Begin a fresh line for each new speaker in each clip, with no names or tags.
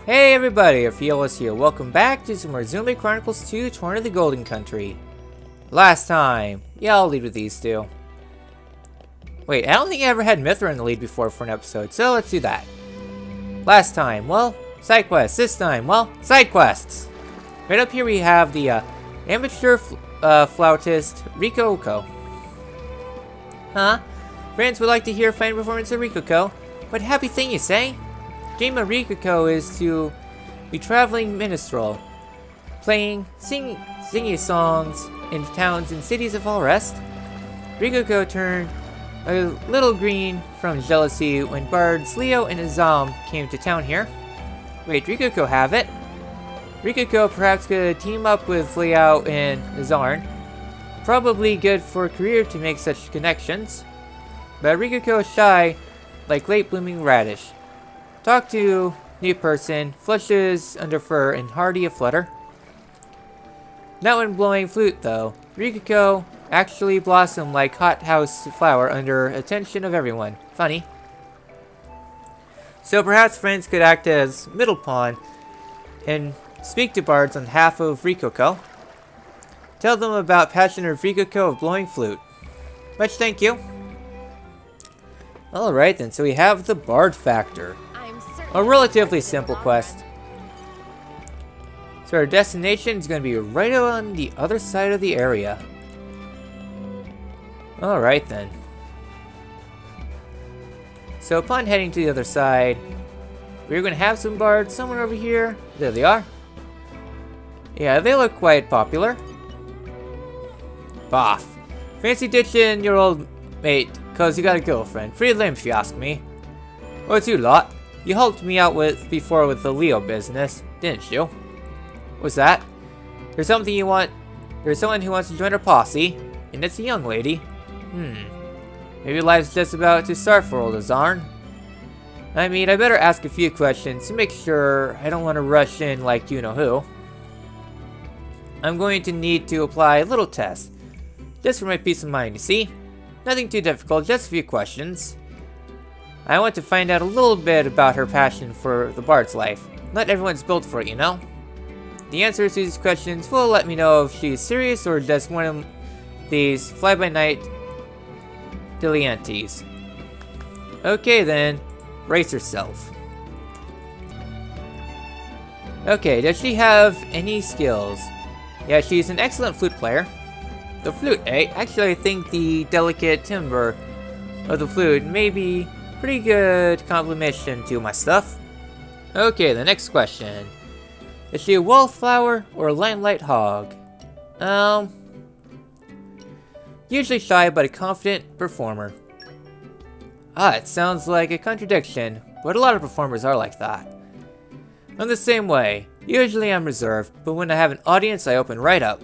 Hey everybody, Orpheolus here. Welcome back to some more Xenoblade Chronicles 2 Torna the Golden Country. Last time. Yeah, I'll lead with these two. Wait, I don't think I ever had Mithra in the lead before for an episode, so let's do that. Last time, well, side quests. This time, well, side quests. Right up here we have the amateur flautist Rikoko. Huh? Friends would like to hear a fine performance of Rikoko. What a happy thing you say? Dream of Rikoko is to be traveling minstrel, singing songs in towns and cities of all rest. Rikoko turned a little green from jealousy when bards Leo and Azam came to town here. Wait, Rikoko have it? Rikoko perhaps could team up with Leo and Azarn. Probably good for a career to make such connections. But Rikoko is shy, like late blooming radish. Talk to new person, flushes under fur and hardy a flutter. Not when blowing flute though. Rikoko actually blossomed like hothouse flower under attention of everyone. Funny. So perhaps friends could act as middle pawn and speak to bards on behalf of Rikoko. Tell them about passion of Rikoko of blowing flute. Much thank you. Alright then, so we have the Bard Factor. A relatively simple quest. So our destination is going to be right on the other side of the area. Alright then. So upon heading to the other side, we're going to have some bards somewhere over here. There they are. Yeah, they look quite popular. Boff. Fancy ditching your old mate, cause you got a girlfriend. Pretty lame if you ask me. What's you lot? You helped me out before with the Leo business, didn't you? What's that? There's someone who wants to join our posse, and it's a young lady. Maybe life's just about to start for old Azarn. I mean, I better ask a few questions to make sure I don't want to rush in like you know who. I'm going to need to apply a little test. Just for my peace of mind, you see? Nothing too difficult, just a few questions. I want to find out a little bit about her passion for the bard's life. Not everyone's built for it, you know? The answers to these questions will let me know if she's serious or just one of these fly-by-night dilettantes. Okay then, brace yourself. Okay, does she have any skills? Yeah, she's an excellent flute player. The flute, eh? Actually, I think the delicate timbre of the flute may be pretty good complementation to my stuff. Okay, the next question. Is she a wallflower or a limelight hog? Usually shy but a confident performer. It sounds like a contradiction, but a lot of performers are like that. I'm the same way. Usually I'm reserved, but when I have an audience I open right up.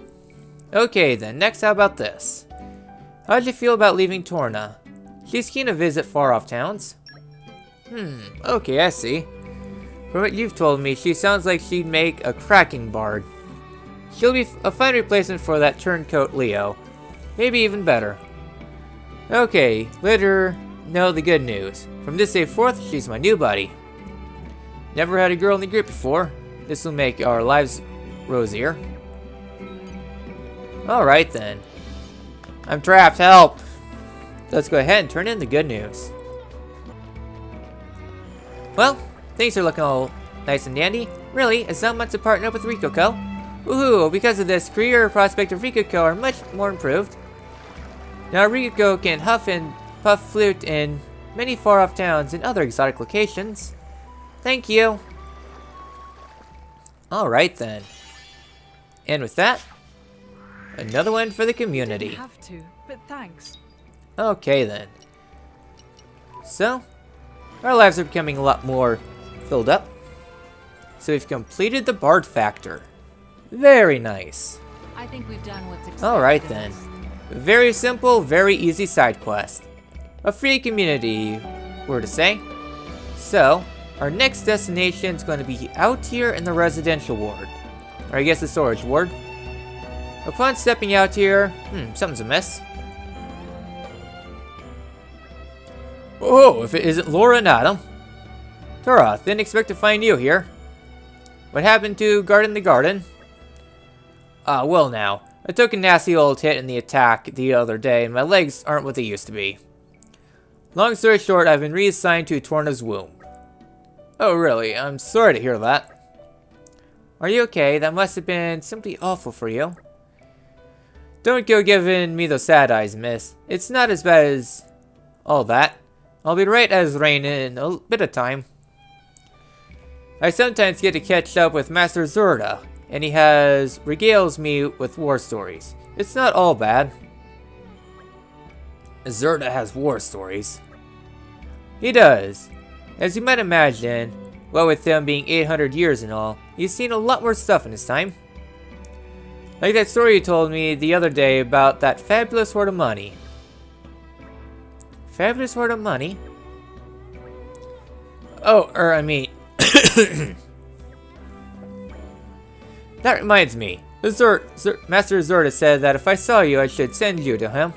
Okay then, next how about this? How'd you feel about leaving Torna? She's keen to visit far-off towns. Okay, I see. From what you've told me, she sounds like she'd make a cracking bard. She'll be a fine replacement for that turncoat Leo. Maybe even better. Okay, let her know the good news. From this day forth, she's my new buddy. Never had a girl in the group before. This will make our lives rosier. Alright then. I'm trapped, help! Let's go ahead and turn in the good news. Well, things are looking all nice and dandy. Really, Azam wants to partner up with Rikoko. Woohoo! Because of this, career prospects of Rikoko are much more improved. Now Rikoko can huff and puff flute in many far-off towns and other exotic locations. Thank you! Alright then. And with that, another one for the community.
I have to, but thanks.
Okay then. So, our lives are becoming a lot more filled up. So we've completed the Bard Factor. Very nice.
I think we've done what's expected.
Alright then. Very simple, very easy side quest. A free community, we're to say. So, our next destination is going to be out here in the residential ward. Or I guess the storage ward. Upon stepping out here, something's amiss. Oh, if it isn't Laura and Adam. Tora, didn't expect to find you here. What happened to guarding the garden? Well now. I took a nasty old hit in the attack the other day, and my legs aren't what they used to be. Long story short, I've been reassigned to Torna's womb. Oh really? I'm sorry to hear that. Are you okay? That must have been simply awful for you. Don't go giving me those sad eyes, miss. It's not as bad as all that. I'll be right as rain in a bit of time. I sometimes get to catch up with Master Azurda, and he regales me with war stories. It's not all bad. Azurda has war stories. He does. As you might imagine, what with him being 800 years and all, he's seen a lot more stuff in his time. Like that story you told me the other day about that fabulous hoard of money. Fabulous hoard of money? Oh, I mean... That reminds me. Master Azurda said that if I saw you, I should send you to him.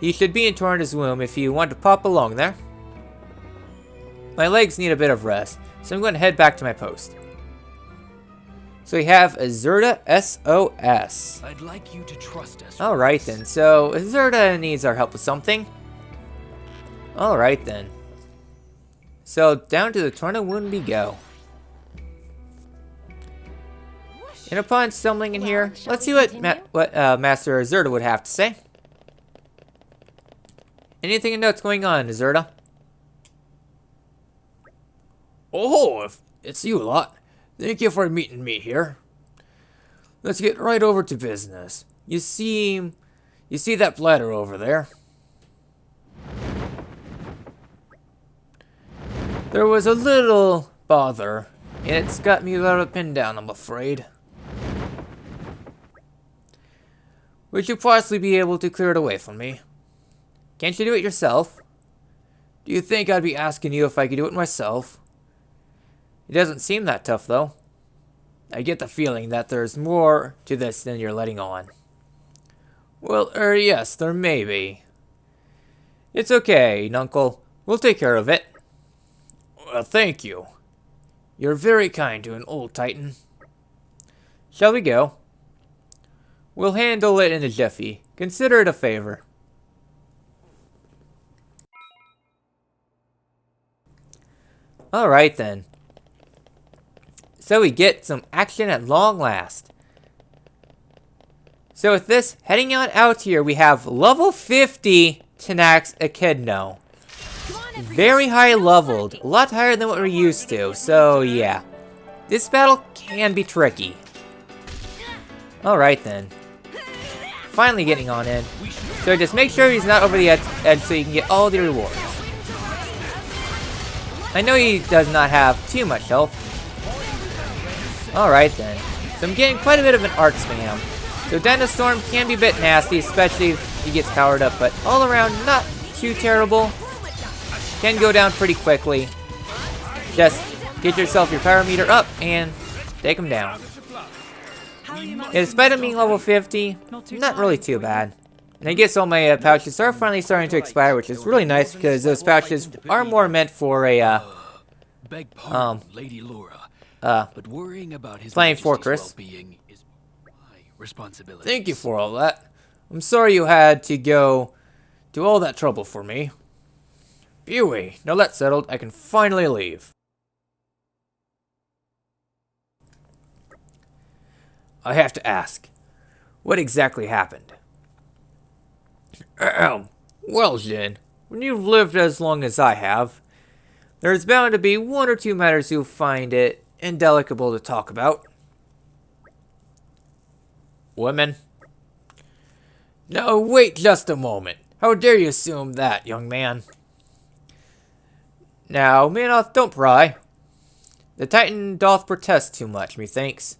He should be in Torna's womb if you want to pop along there. My legs need a bit of rest, so I'm going to head back to my post. So we have Azurda S.O.S.
I'd like you to trust us.
Alright then, so Azurda needs our help with something. Alright then. So down to the Torna womb we go. And upon stumbling in here, let's see what Master Azurda would have to say. Anything to know what's going on, Azurda?
Oh, if it's you lot. Thank you for meeting me here. Let's get right over to business. You see that platter over there?
There was a little bother, and it's got me without a pin down, I'm afraid. Would you possibly be able to clear it away from me? Can't you do it yourself?
Do you think I'd be asking you if I could do it myself?
It doesn't seem that tough, though.
I get the feeling that there's more to this than you're letting on.
Well, yes, there may be. It's okay, Nuncle. We'll take care of it.
Well, thank you. You're very kind to an old titan.
Shall we go? We'll handle it in a jiffy. Consider it a favor. Alright then. So we get some action at long last. So with this, heading on out here, we have level 50 Tanax Echidno. Very high leveled, a lot higher than what we're used to, so yeah. This battle can be tricky. Alright then. Finally getting on in. So just make sure he's not over the edge so you can get all the rewards. I know he does not have too much health. Alright then. So I'm getting quite a bit of an arc spam. So Dino Storm can be a bit nasty, especially if he gets powered up, but all around not too terrible. Can go down pretty quickly. Just get yourself your power meter up and take him down. Despite him being level 50, not really too bad. And I guess all my pouches are finally starting to expire, which is really nice because those pouches are more meant for a
Beg pardon, Lady Laura. But worrying about his
playing
Majesty's
Fortress.
well-being is my responsibility.
Thank you for all that. I'm sorry you had to go to all that trouble for me. Phew, now that's settled, I can finally leave. I have to ask, what exactly happened? Well, Jin, when you've lived as long as I have, there's bound to be one or two matters you'll find it indelicable to talk about. Women? No, wait just a moment. How dare you assume that, young man? Now, Manoth, don't pry. The Titan doth protest too much, methinks.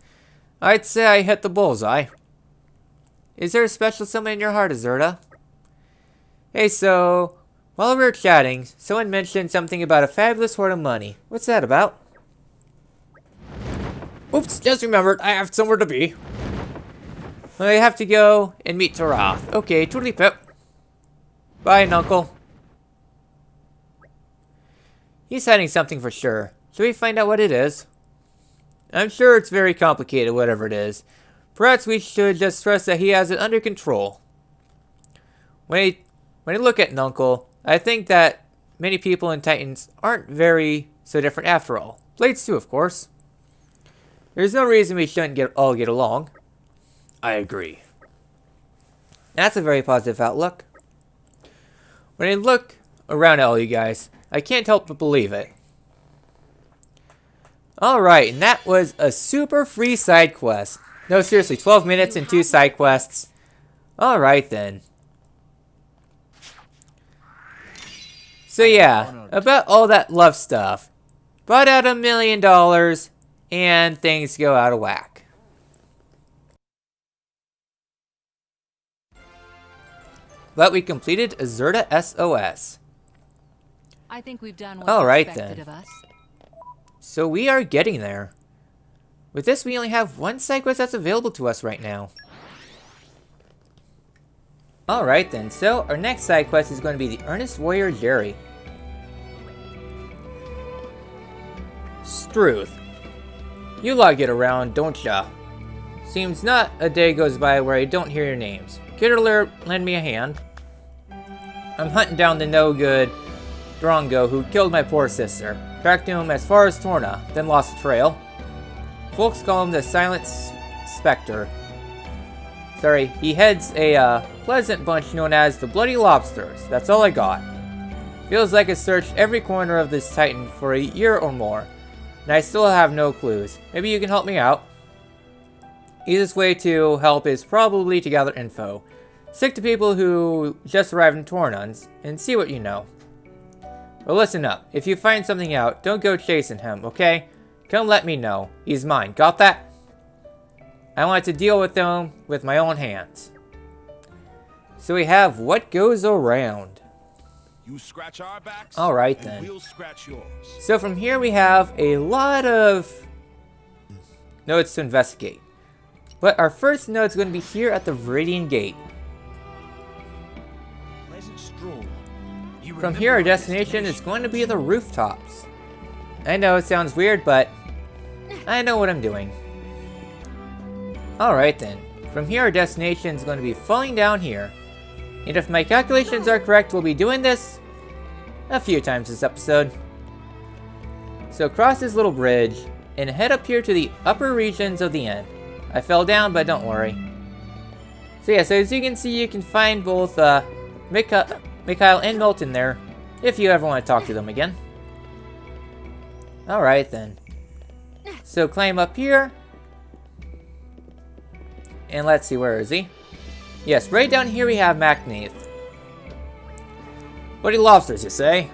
I'd say I hit the bullseye. Is there a special someone in your heart, Azurda? Hey, so, while we were chatting, someone mentioned something about a fabulous hoard of money. What's that about? Oops, just remembered, I have somewhere to be. I have to go and meet Tarath. Okay, toodly pip. Bye, Nuncle. He's hiding something for sure. Should we find out what it is? I'm sure it's very complicated, whatever it is. Perhaps we should just trust that he has it under control. When I look at Nuncle, I think that many people in Titans aren't very so different after all. Blades too, of course. There's no reason we shouldn't all get along.
I agree.
That's a very positive outlook. When I look around at all you guys, I can't help but believe it. Alright, and that was a super free side quest. No, seriously, 12 minutes and 2 side quests. Alright then. So yeah, about all that love stuff. Brought out $1 million, and things go out of whack. But we completed Azurda S.O.S.
I think we've done what's
All right,
expected
then.
of us.
So we are getting there. With this, we only have 1 side quest that's available to us right now. Alright then, so our next side quest is going to be the Earnest Warrior Jerry. Struth. You lot get around, don't ya? Seems not a day goes by where I don't hear your names. Care to lend me a hand? I'm hunting down the no-good Drongo who killed my poor sister. Tracked him as far as Torna, then lost the trail. Folks call him the Silent Spectre. Sorry, he heads a pleasant bunch known as the Bloody Lobsters. That's all I got. Feels like I searched every corner of this Titan for a year or more, and I still have no clues. Maybe you can help me out. Easiest way to help is probably to gather info. Stick to people who just arrived in Torna and see what you know. Well, listen up. If you find something out, don't go chasing him, okay? Come let me know. He's mine. Got that? I want to deal with them with my own hands. So we have what goes around.
You scratch our backs,
Alright
and
then.
we'll scratch yours.
So from here we have a lot of notes to investigate. But our first note is going to be here at the Viridian Gate.
Pleasant stroll. You
From
remember
here our
our
destination is going to be the rooftops. I know it sounds weird, but I know what I'm doing. Alright then. From here our destination is going to be falling down here. And if my calculations are correct, we'll be doing this a few times this episode. So cross this little bridge and head up here to the upper regions of the end. I fell down, but don't worry. So yeah, so as you can see, you can find both Mikhail and Milton there, if you ever want to talk to them again. Alright then. So climb up here. And let's see, where is he? Yes, right down here we have Macnath. Bloody Lobsters, you say?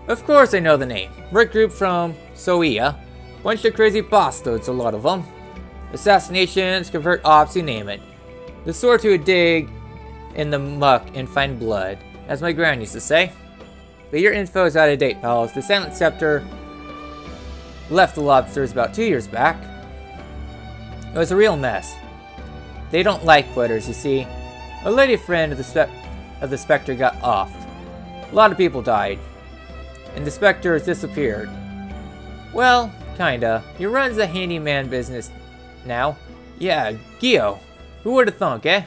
Of course I know the name. We're a group from Soia. Bunch of crazy bastards, a lot of them. Assassinations, convert ops, you name it. The sort who dig in the muck and find blood, as my gran used to say. But your info is out of date, pals. The Silent Scepter left the Lobsters about 2 years back. It was a real mess. They don't like quitters, you see. A lady friend of the Spectre got offed. A lot of people died. And the Spectre has disappeared. Well, kinda. He runs a handyman business now. Yeah, Gio. Who would have thunk, eh?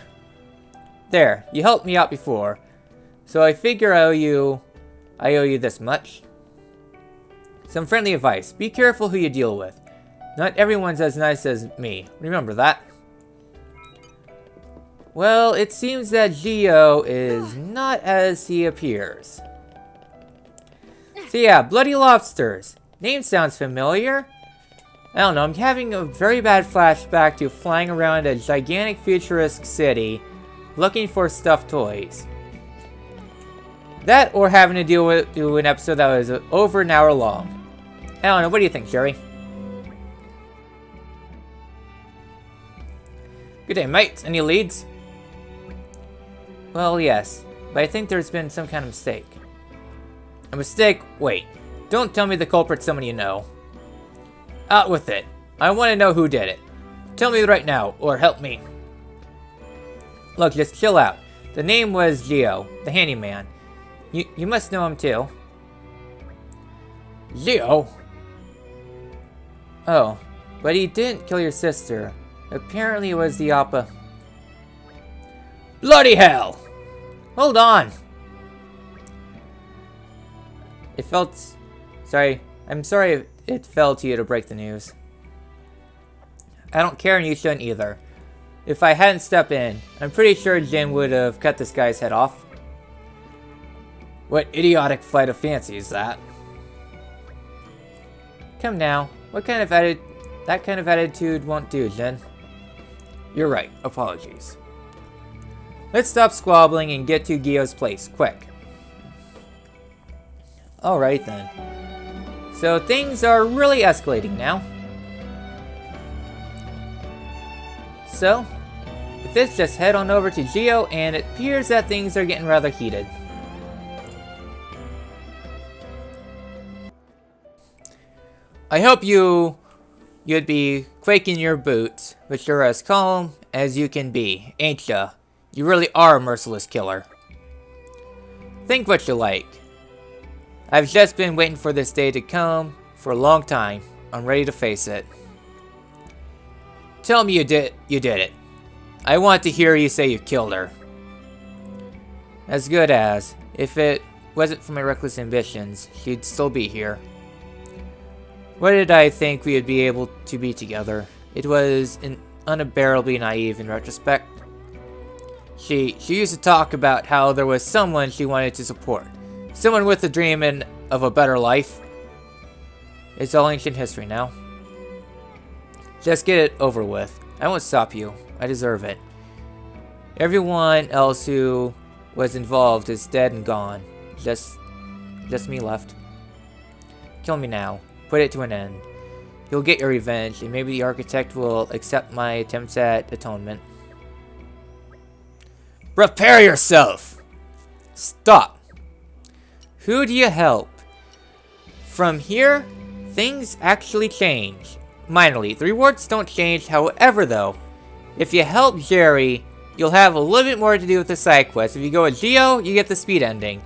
There, you helped me out before. So I figure I owe you this much. Some friendly advice. Be careful who you deal with. Not everyone's as nice as me. Remember that. Well, it seems that Gio is not as he appears. So yeah, Bloody Lobsters. Name sounds familiar. I don't know, I'm having a very bad flashback to flying around a gigantic futuristic city looking for stuffed toys. That or having to deal with an episode that was over an hour long. I don't know, what do you think, Jerry? Good day, mate. Any leads? Well, yes, but I think there's been some kind of mistake. A mistake? Wait. Don't tell me the culprit's someone you know. Out with it. I want to know who did it. Tell me right now, or help me. Look, just chill out. The name was Gio, the handyman. You must know him too. Gio? Oh. But he didn't kill your sister. Apparently it was the Appa. Bloody hell! Hold on! It felt... Sorry. I'm sorry it fell to you to break the news. I don't care and you shouldn't either. If I hadn't stepped in, I'm pretty sure Jin would have cut this guy's head off. What idiotic flight of fancy is that? Come now. What kind of that kind of attitude won't do, Jin. You're right. Apologies. Let's stop squabbling and get to Gio's place, quick. Alright then. So things are really escalating now. So, with this, just head on over to Gio, and it appears that things are getting rather heated. I hope you'd be quaking your boots, but you're as calm as you can be, ain't ya? You really are a merciless killer. Think what you like. I've just been waiting for this day to come for a long time. I'm ready to face it. Tell me you did it. I want to hear you say you killed her. As good as. If it wasn't for my reckless ambitions, she'd still be here. What did I think we would be able to be together? It was unbearably naive in retrospect. She used to talk about how there was someone she wanted to support. Someone with a dream of a better life. It's all ancient history now. Just get it over with. I won't stop you. I deserve it. Everyone else who was involved is dead and gone. Just me left. Kill me now. Put it to an end. You'll get your revenge, and maybe the architect will accept my attempts at atonement. Prepare yourself! Stop! Who do you help? From here, things actually change. Minorly. The rewards don't change, however though, if you help Jerry, you'll have a little bit more to do with the side quest. If you go with Gio, you get the speed ending.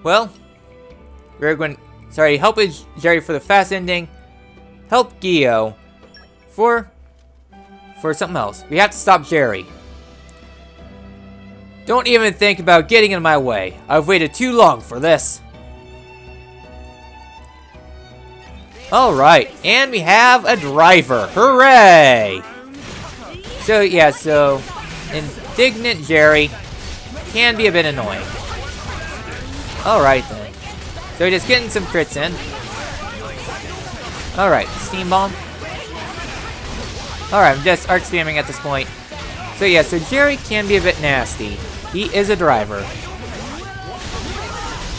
Well, we're going... Sorry, help with Jerry for the fast ending. Help Gio for something else. We have to stop Jerry. Don't even think about getting in my way. I've waited too long for this. Alright, and we have a driver. Hooray! So, yeah, so indignant Jerry can be a bit annoying. Alright then. So just getting some crits in. Alright, Steam Bomb. Alright, I'm just arc spamming at this point. So yeah, so Jerry can be a bit nasty. He is a driver.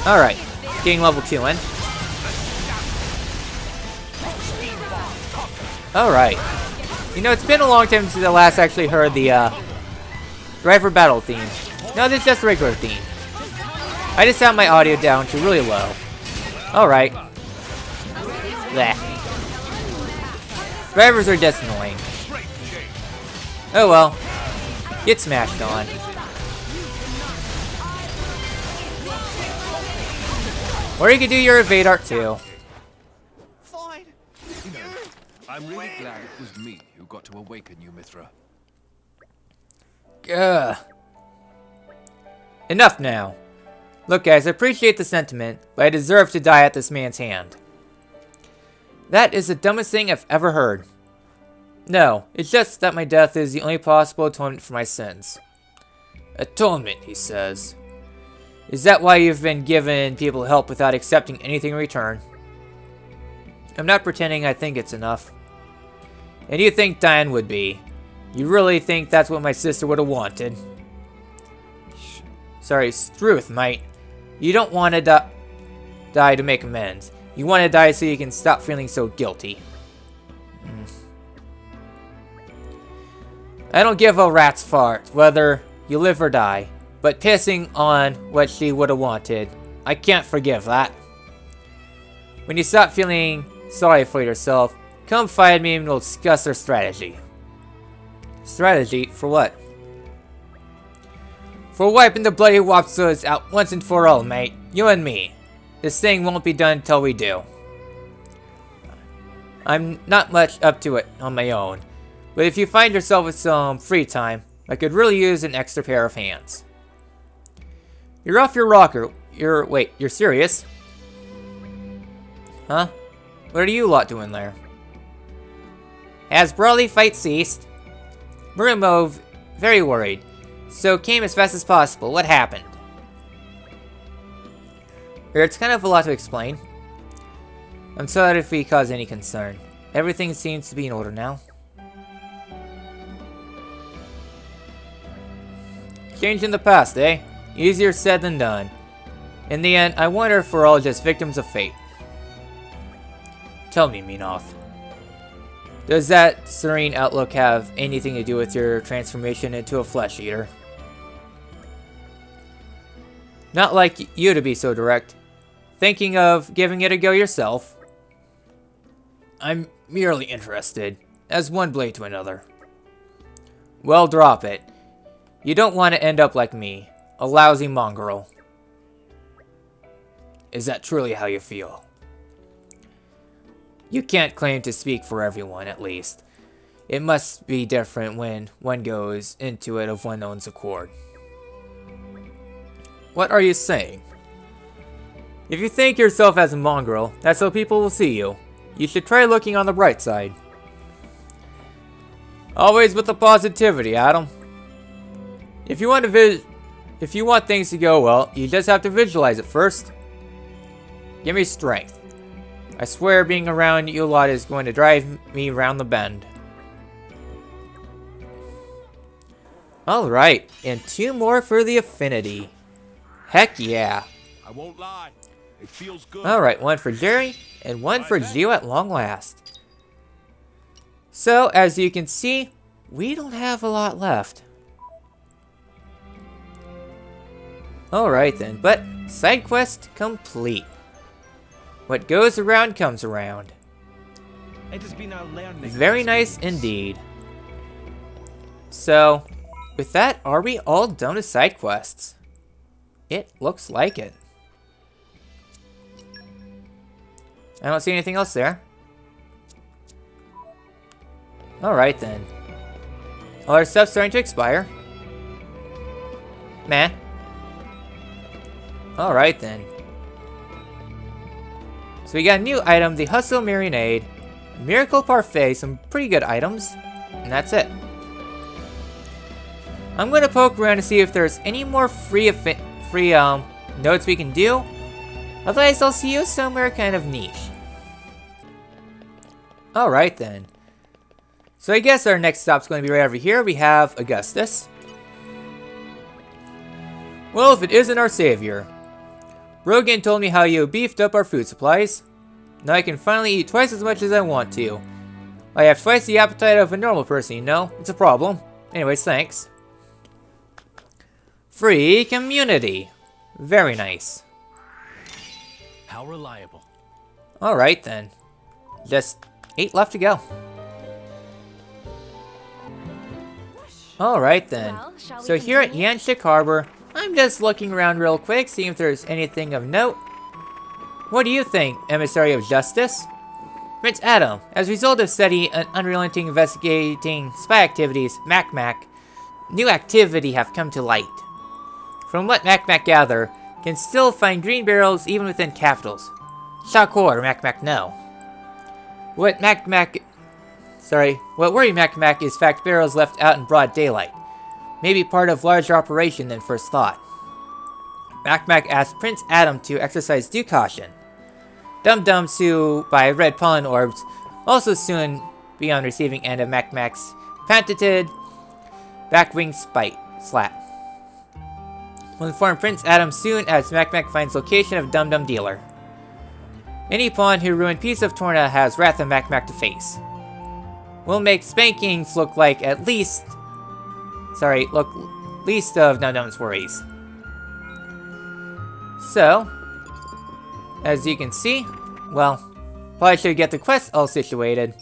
Alright, getting level 2 in. Alright. You know, it's been a long time since I last actually heard the driver battle theme. No, this is just a regular theme. I just have my audio down to really low. Alright. Blech. Drivers are just annoying. Oh well. Get smashed on. Or you could do your evade art too.
Fine.
You know, I'm really glad it was me who got to awaken you, Mithra.
Ugh. Enough now. Look guys, I appreciate the sentiment, but I deserve to die at this man's hand. That is the dumbest thing I've ever heard. No, it's just that my death is the only possible atonement for my sins. Atonement, he says. Is that why you've been giving people help without accepting anything in return? I'm not pretending I think it's enough. And you think Diane would be. You really think that's what my sister would have wanted? Sorry, Struth, mate. You don't want to die to make amends. You want to die so you can stop feeling so guilty. I don't give a rat's fart whether you live or die, but pissing on what she would have wanted, I can't forgive that. When you stop feeling sorry for yourself, come find me and we'll discuss our strategy. Strategy for what? For wiping the bloody Wapsuas out once and for all, mate. You and me. This thing won't be done until we do.
I'm not much up to it on my own. But if you find yourself with some free time, I could really use an extra pair of hands. You're off your rocker. Wait, you're serious? Huh? What are you lot doing there? As brawly fight ceased, Murimo very worried, so came as fast as possible. What happened? It's kind of a lot to explain. I'm sorry if we caused any concern. Everything seems to be in order now. Change in the past, eh? Easier said than done. In the end, I wonder if we're all just victims of fate. Tell me, Minov. Does that serene outlook have anything to do with your transformation into a flesh eater? Not like you to be so direct. Thinking of giving it a go yourself? I'm merely interested, as one blade to another. Well, drop it. You don't want to end up like me, a lousy mongrel. Is that truly how you feel? You can't claim to speak for everyone, at least. It must be different when one goes into it of one's own accord. What are you saying? If you think yourself as a mongrel, that's how people will see you. You should try looking on the bright side. Always with the positivity, Adam. If you want things to go well, you just have to visualize it first. Give me strength. I swear being around you lot is going to drive me round the bend. Alright, and 2 more for the affinity. Heck yeah.
I won't lie. It feels good.
Alright, 1 for Jerry, and 1 for Gio at long last. So, as you can see, we don't have a lot left. Alright then, but side quest complete. What goes around comes around.
It has been our learning.
Very nice indeed. So, with that, are we all done with side quests? It looks like it. I don't see anything else there. Alright then. All our stuff's starting to expire. Meh. Alright then. So we got a new item, the Hustle Marinade, Miracle Parfait, some pretty good items, and that's it. I'm gonna poke around to see if there's any more free notes we can do. Otherwise, I'll see you somewhere kind of niche. Alright then. So I guess our next stop's going to be right over here. We have Augustus. Well, if it isn't our savior. Rogan told me how you beefed up our food supplies. Now I can finally eat twice as much as I want to. I have twice the appetite of a normal person, you know? It's a problem. Anyways, thanks. Free community. Very nice.
How reliable.
Alright then. Just 8 left to go. Alright then.
Well, shall we
So here at
continue?
Yanshik Harbor, I'm just looking around real quick, seeing if there's anything of note. What do you think, Emissary of Justice? Prince Adam, as a result of steady and unrelenting investigating spy activities, new activity have come to light. From what Mac gather, can still find green barrels even within capitals. Shockor, Mac no. What worry Mac is fact barrels left out in broad daylight. Maybe part of larger operation than first thought. Mac asked Prince Adam to exercise due caution. Dum-Dums who, by red pollen orbs, also soon be on receiving end of Mac's patented backwing slap. Will inform Prince Adam soon as Mac finds location of Dum-Dum dealer. Any pawn who ruined piece of Torna has wrath of Mac to face. We'll make spankings look least of Dum-Dum's worries. So, as you can see, well, probably should get the quest all situated.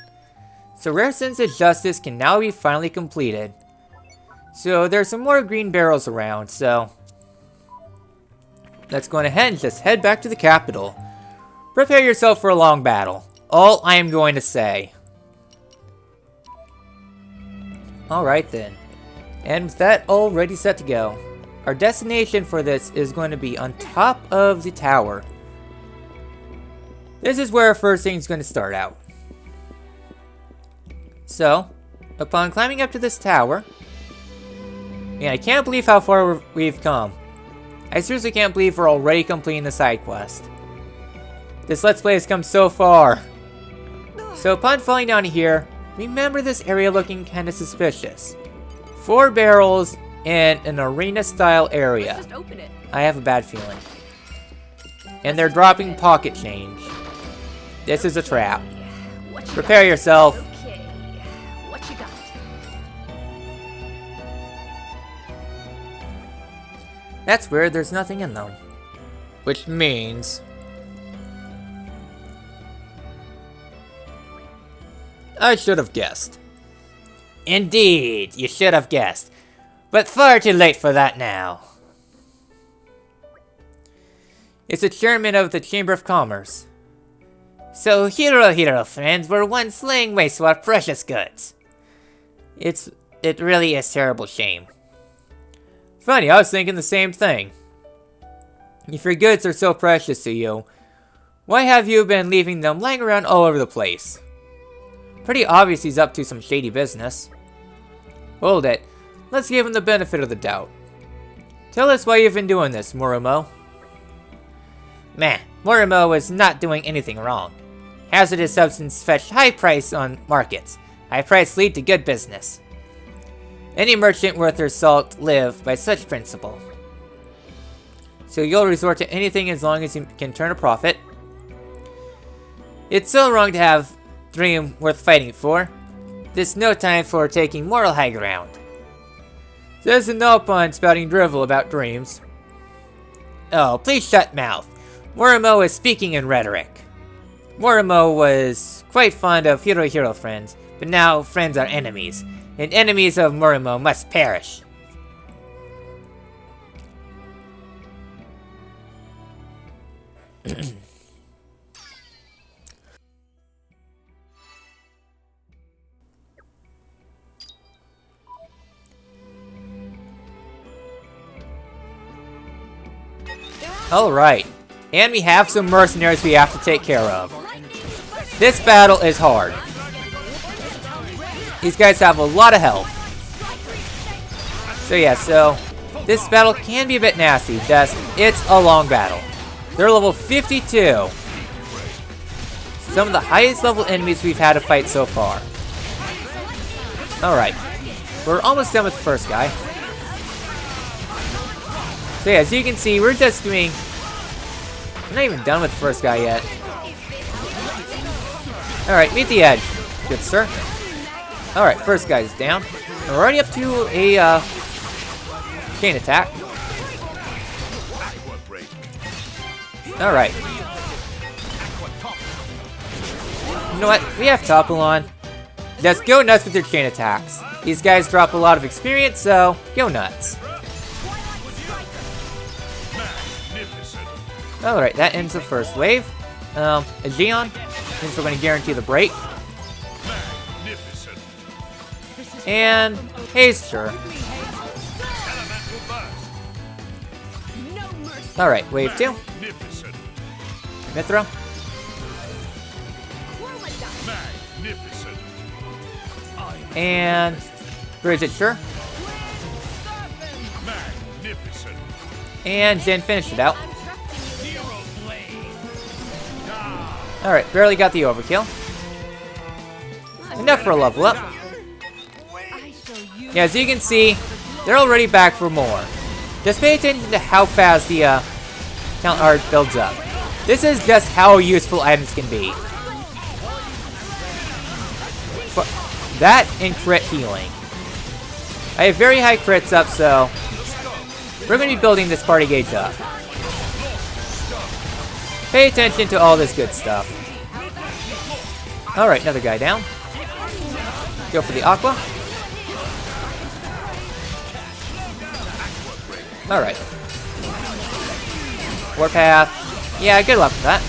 So Rare Sins of Justice can now be finally completed. So there's some more green barrels around, so let's go ahead and just head back to the capital. Prepare yourself for a long battle.
all I am going to say. Alright then. And with that already set to go, our destination for this is going to be on top of the tower. This is where our first thing is going to start out. So, upon climbing up to this tower, man, I can't believe how far we've come. I seriously can't believe we're already completing the side quest. This Let's Play has come so far. So upon falling down here, remember this area looking kinda suspicious. 4 barrels in an arena style area.
Just open it.
I have a bad feeling. And they're dropping pocket change. This is a trap.
What you
Prepare
got?
yourself.
Okay. What you got?
That's weird, there's nothing in them. Which means... I should have guessed. Indeed, you should have guessed. But far too late for that now. It's a chairman of the Chamber of Commerce. So hero friends were once laying waste to our precious goods. It really is a terrible shame. Funny, I was thinking the same thing. If your goods are so precious to you, why have you been leaving them lying around all over the place? Pretty obvious he's up to some shady business. Hold it. Let's give him the benefit of the doubt. Tell us why you've been doing this, Morimo. Meh, Morimo is not doing anything wrong. Hazardous substances fetch high price on markets. High price lead to good business. Any merchant worth their salt live by such principle. So you'll resort to anything as long as you can turn a profit. It's so wrong to have dream worth fighting for. This no time for taking moral high ground. There's no point spouting drivel about dreams. Oh, please shut mouth. Morimo is speaking in rhetoric. Morimo was quite fond of hero friends, but now friends are enemies, and enemies of Morimo must perish. Alright, and we have some mercenaries we have to take care of. This battle is hard. These guys have a lot of health. So yeah, this battle can be a bit nasty. It's a long battle. They're level 52. Some of the highest level enemies we've had to fight so far. Alright, we're almost done with the first guy. So yeah, as you can see, we're just doing... I'm not even done with the first guy yet. Alright, meet the edge. Good sir. Alright, first guy's down. We're already up to a chain attack. Alright. You know what? We have topple on. Just go nuts with your chain attacks. These guys drop a lot of experience, so go nuts. Alright, that ends the first wave. Aegeon, since we're going to guarantee the break. And Haze, sure. Alright, wave 2. Mithra. And Bridget, sure. And Jin finished it out. Alright, barely got the overkill. Enough for a level up. Yeah, as you can see, they're already back for more. Just pay attention to how fast the count art builds up. This is just how useful items can be. But that and crit healing. I have very high crits up, so we're going to be building this party gauge up. Pay attention to all this good stuff. Alright, another guy down. Go for the Aqua. Alright. Warpath. Yeah, good luck with that.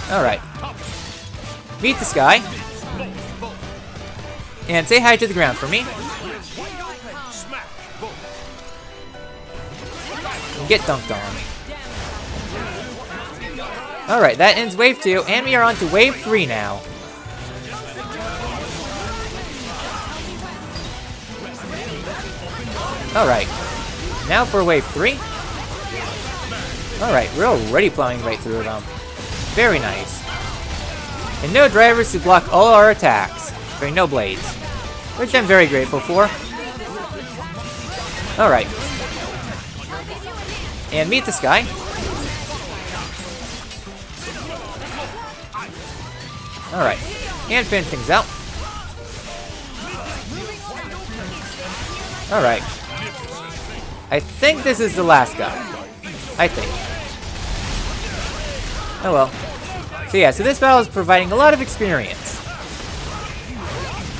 Alright. Meet the sky. And say hi to the ground for me. And get dunked on. Alright, that ends wave 2, and we are on to wave 3 now. Alright, now for wave 3. Alright, we're already plowing right through them. Very nice. And no drivers to block all our attacks. Sorry, no blades. Which I'm very grateful for. Alright. And meet the sky. Alright. And finish things out. Alright. I think this is the last guy. I think. Oh well. So yeah, so this battle is providing a lot of experience.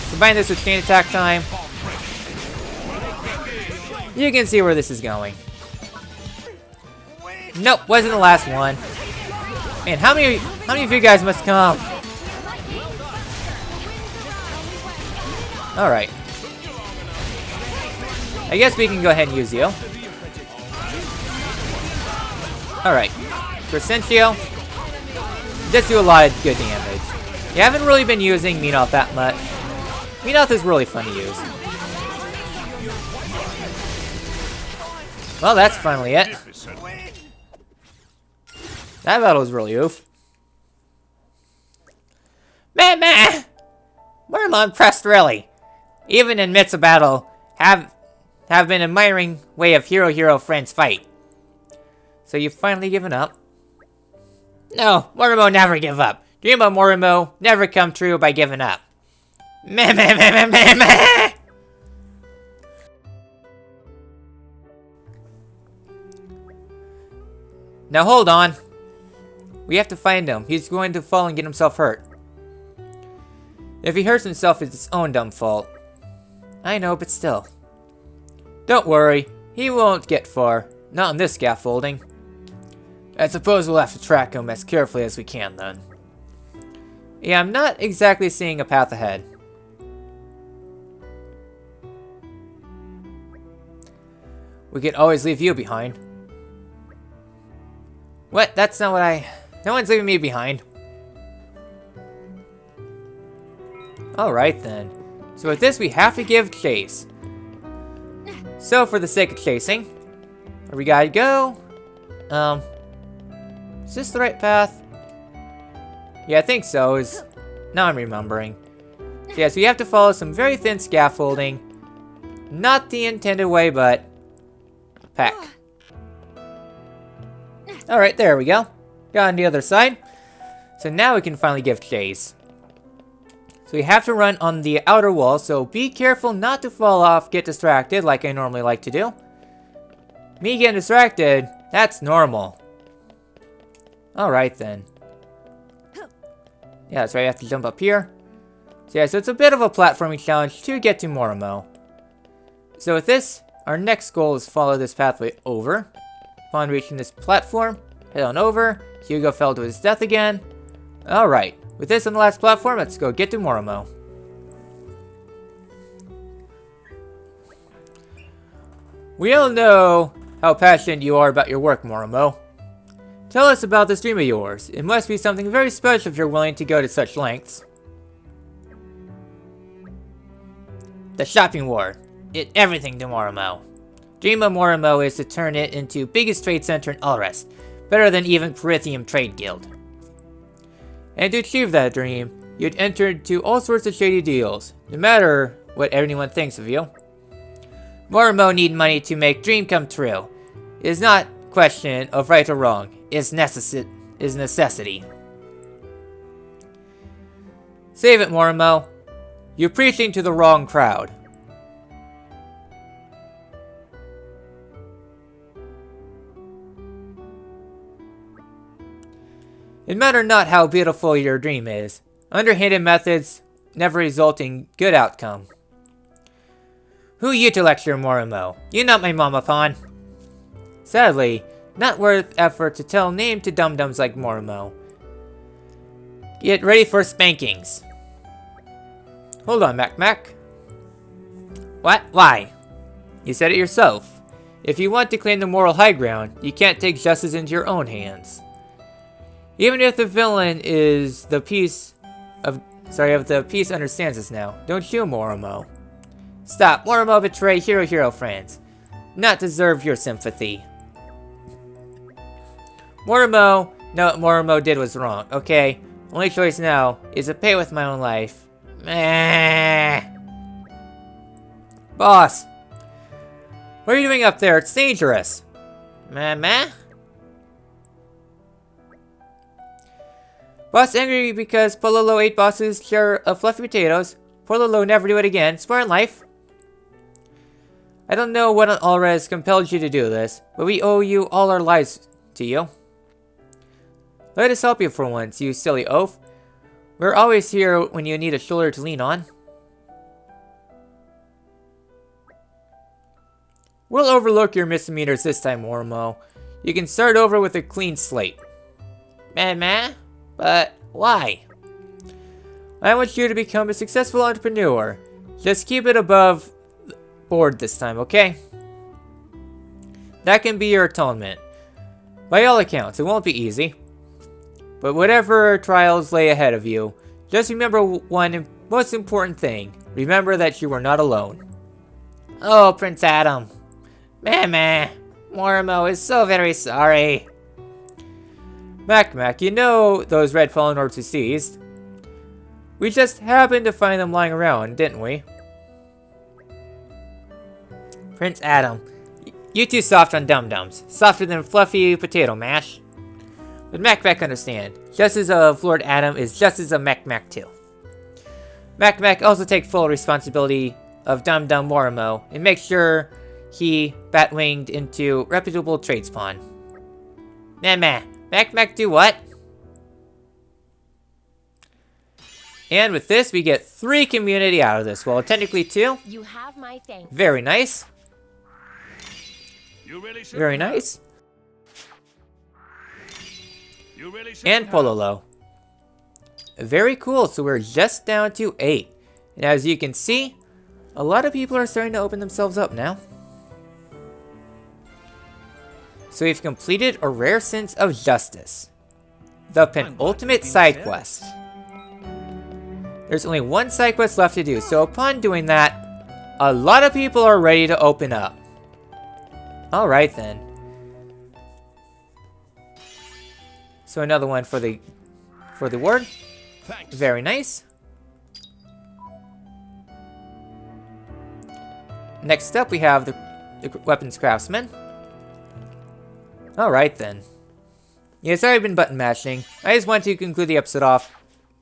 Combine this with chain attack time. You can see where this is going. Nope, wasn't the last one. Man, how many of you guys must come? Alright. I guess we can go ahead and use you. Alright. Crescentio. Just do a lot of good damage. You haven't really been using Menoth that much. Menoth is really fun to use. Well, that's finally it. That battle was really oof. Man! We're impressed, really. Even in midst of battle, have been admiring way of hero friends fight. So you've finally given up? No, Morimo never give up. Dream of Morimo never come true by giving up. Meh. Now hold on. We have to find him. He's going to fall and get himself hurt. If he hurts himself, it's his own dumb fault. I know, but still. Don't worry. He won't get far. Not on this scaffolding. I suppose we'll have to track him as carefully as we can, then. Yeah, I'm not exactly seeing a path ahead. We could always leave you behind. What? That's not what I... No one's leaving me behind. Alright then. So with this, we have to give chase. So for the sake of chasing, where we gotta go? Is this the right path? Yeah, I think so. Now I'm remembering. Yes, we have to follow some very thin scaffolding. Not the intended way, but... Peck. Alright, there we go. Got on the other side. So now we can finally give chase. So we have to run on the outer wall, so be careful not to fall off, get distracted like I normally like to do. Me getting distracted, that's normal. Alright then. Yeah, that's right, I have to jump up here. So yeah, so it's a bit of a platforming challenge to get to Morimo. So with this, our next goal is follow this pathway over. Upon reaching this platform, head on over. Hugo fell to his death again. Alright, with this on the last platform, let's go get to Morimo. We all know how passionate you are about your work, Morimo. Tell us about this dream of yours. It must be something very special if you're willing to go to such lengths. The shopping war. It everything to Morimo. Dream of Morimo is to turn it into biggest trade center in Ulrest. Better than even Perithium Trade Guild. And to achieve that dream, you'd enter into all sorts of shady deals, no matter what anyone thinks of you. Morimo need money to make dream come true. It is not question of right or wrong, it's necessity. Save it, Morimo. You're preaching to the wrong crowd. It matters not how beautiful your dream is. Underhanded methods never result in good outcome. Who you to lecture, Morimo? You not my mama pawn. Sadly, not worth effort to tell name to dum-dums like Morimo. Get ready for spankings. Hold on, Mac. What? Why? You said it yourself. If you want to claim the moral high ground, you can't take justice into your own hands. Even if the villain is the peace of the peace understands us now. Don't you, Morimo? Stop. Morimo betrayed hero friends. Not deserve your sympathy. Morimo, no, what Morimo did was wrong, okay? Only choice now is to pay with my own life. Meh. Boss! What are you doing up there? It's dangerous. Meh? Boss angry because Pololo ate boss's share of fluffy potatoes. Pololo never do it again. Swear on life. I don't know what on Alres compelled you to do this, but we owe you all our lives to you. Let us help you for once, you silly oaf. We're always here when you need a shoulder to lean on. We'll overlook your misdemeanors this time, Morimo. You can start over with a clean slate. Meh? But why? I want you to become a successful entrepreneur. Just keep it above board this time, okay? That can be your atonement. By all accounts, it won't be easy. But whatever trials lay ahead of you, just remember one most important thing. Remember that you are not alone. Oh, Prince Adam. Meh. Morimo is so very sorry. Mac, you know those red fallen orbs we seized. We just happened to find them lying around, didn't we? Prince Adam, you too soft on dum-dums. Softer than fluffy potato mash. But Mac understand. Justice of Lord Adam is justice of Mac too. Mac also take full responsibility of Dum-Dum Morimo and make sure he bat-winged into reputable trade spawn. Meh. Mac do what? And with this, we get 3 community out of this. Well, technically 2.
You have my thanks.
Very nice.
You really should.
Very nice.
You really should.
And Pololo. Very cool. So we're just down to 8. And as you can see, a lot of people are starting to open themselves up now. So we've completed a rare sense of justice. The penultimate side quest. There's only 1 side quest left to do, so upon doing that, a lot of people are ready to open up. Alright then. So another one for the ward.
Thanks.
Very nice. Next up we have the weapons craftsman. Alright then. Yeah, sorry I've been button mashing. I just wanted to conclude the episode off.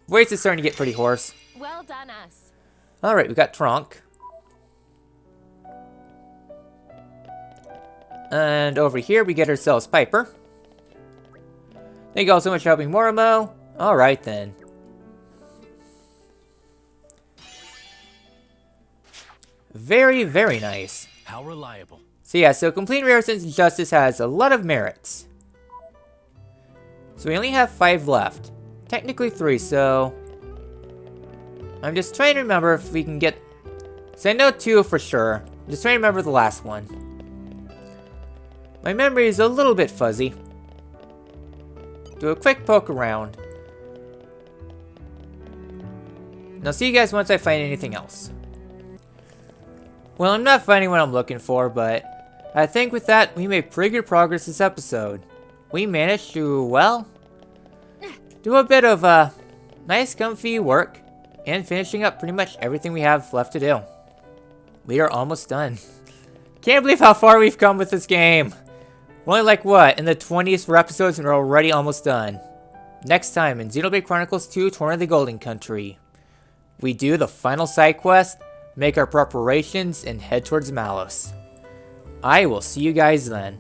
Voice is starting to get pretty hoarse.
Well done, us.
Alright, we got Trunk. And over here we get ourselves Piper. Thank you all so much for helping Morimo. Alright then. Very nice.
How reliable.
So yeah, so complete rare sense of justice has a lot of merits. So we only have 5 left. Technically 3, so I'm just trying to remember if we can get... So I know 2 for sure. I'm just trying to remember the last one. My memory is a little bit fuzzy. Do a quick poke around. And I'll see you guys once I find anything else. Well, I'm not finding what I'm looking for, but I think with that, we made pretty good progress this episode. We managed to, well, do a bit of nice comfy work and finishing up pretty much everything we have left to do. We are almost done. Can't believe how far we've come with this game. We're only like, what, in the 20th for episodes and we're already almost done. Next time in Xenoblade Chronicles 2, Torna of the Golden Country. We do the final side quest, make our preparations, and head towards Malos. I will see you guys then.